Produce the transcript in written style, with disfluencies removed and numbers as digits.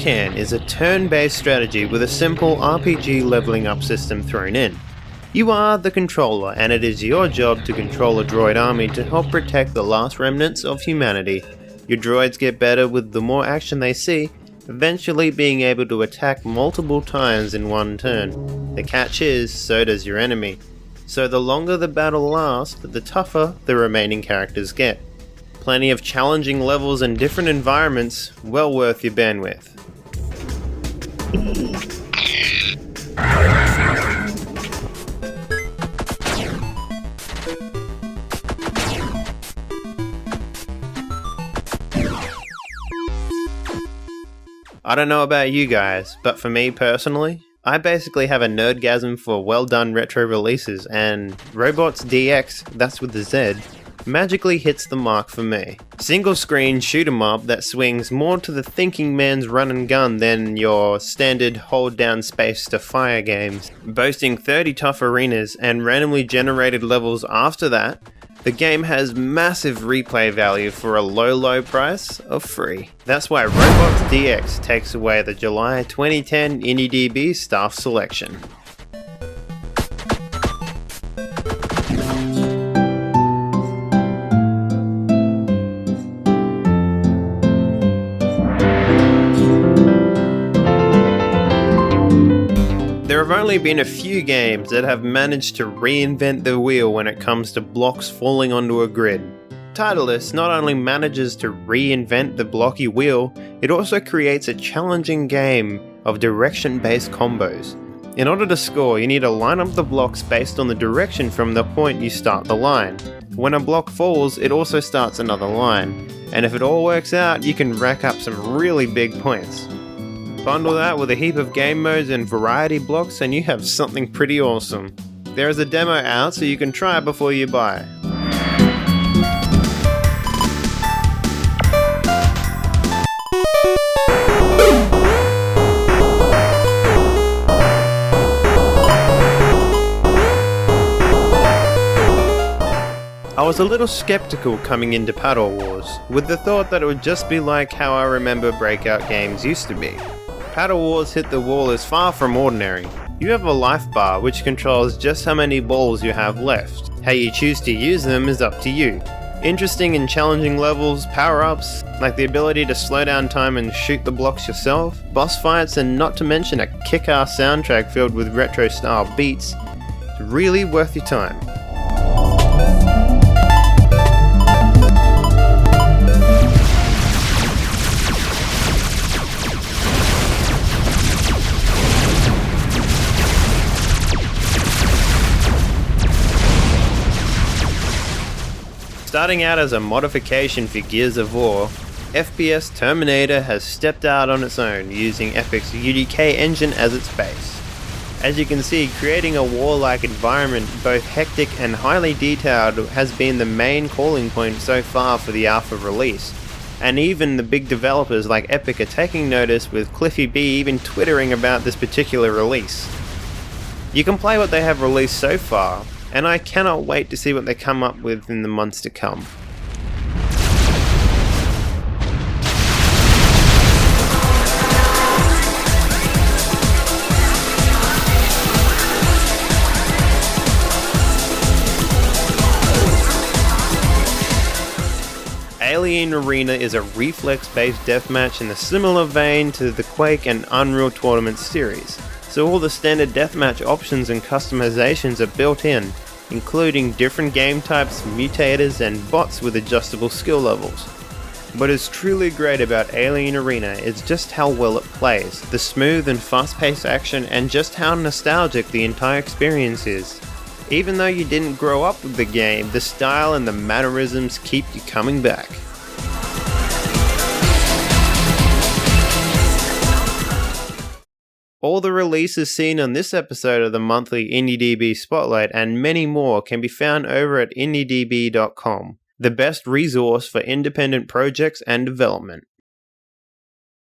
can is a turn-based strategy with a simple RPG leveling up system thrown in. You are the controller, and it is your job to control a droid army to help protect the last remnants of humanity. Your droids get better with the more action they see, eventually being able to attack multiple times in one turn. The catch is, so does your enemy. So the longer the battle lasts, the tougher the remaining characters get. Plenty of challenging levels and different environments, well worth your bandwidth. I don't know about you guys, but for me personally, I basically have a nerdgasm for well done retro releases, and Robotz DX, that's with the Z, magically hits the mark for me. Single screen shoot 'em up that swings more to the thinking man's run and gun than your standard hold down space to fire games. Boasting 30 tough arenas and randomly generated levels after that, the game has massive replay value for a low price of free. That's why Robotz DX takes away the July 2010 IndieDB staff selection. There have only been a few games that have managed to reinvent the wheel when it comes to blocks falling onto a grid. Titleist not only manages to reinvent the blocky wheel, it also creates a challenging game of direction-based combos. In order to score, you need to line up the blocks based on the direction from the point you start the line. When a block falls, it also starts another line, and if it all works out, you can rack up some really big points. Bundle that with a heap of game modes and variety blocks and you have something pretty awesome. There is a demo out so you can try it before you buy. I was a little skeptical coming into Paddle Wars, with the thought that it would just be like how I remember breakout games used to be. Paddle Wars Hit the Wall is far from ordinary. You have a life bar which controls just how many balls you have left. How you choose to use them is up to you. Interesting and challenging levels, power-ups, like the ability to slow down time and shoot the blocks yourself, boss fights, and not to mention a kick-ass soundtrack filled with retro-style beats. It's really worth your time. Starting out as a modification for Gears of War, FPS Terminator has stepped out on its own, using Epic's UDK engine as its base. As you can see, creating a war-like environment, both hectic and highly detailed, has been the main calling point so far for the alpha release. And even the big developers like Epic are taking notice, with Cliffy B even twittering about this particular release. You can play what they have released so far, and I cannot wait to see what they come up with in the months to come. Alien Arena is a reflex-based deathmatch in a similar vein to the Quake and Unreal Tournament series. So all the standard deathmatch options and customizations are built in, including different game types, mutators, and bots with adjustable skill levels. What is truly great about Alien Arena is just how well it plays, the smooth and fast-paced action, and just how nostalgic the entire experience is. Even though you didn't grow up with the game, the style and the mannerisms keep you coming back. All the releases seen on this episode of the monthly IndieDB Spotlight and many more can be found over at IndieDB.com, the best resource for independent projects and development.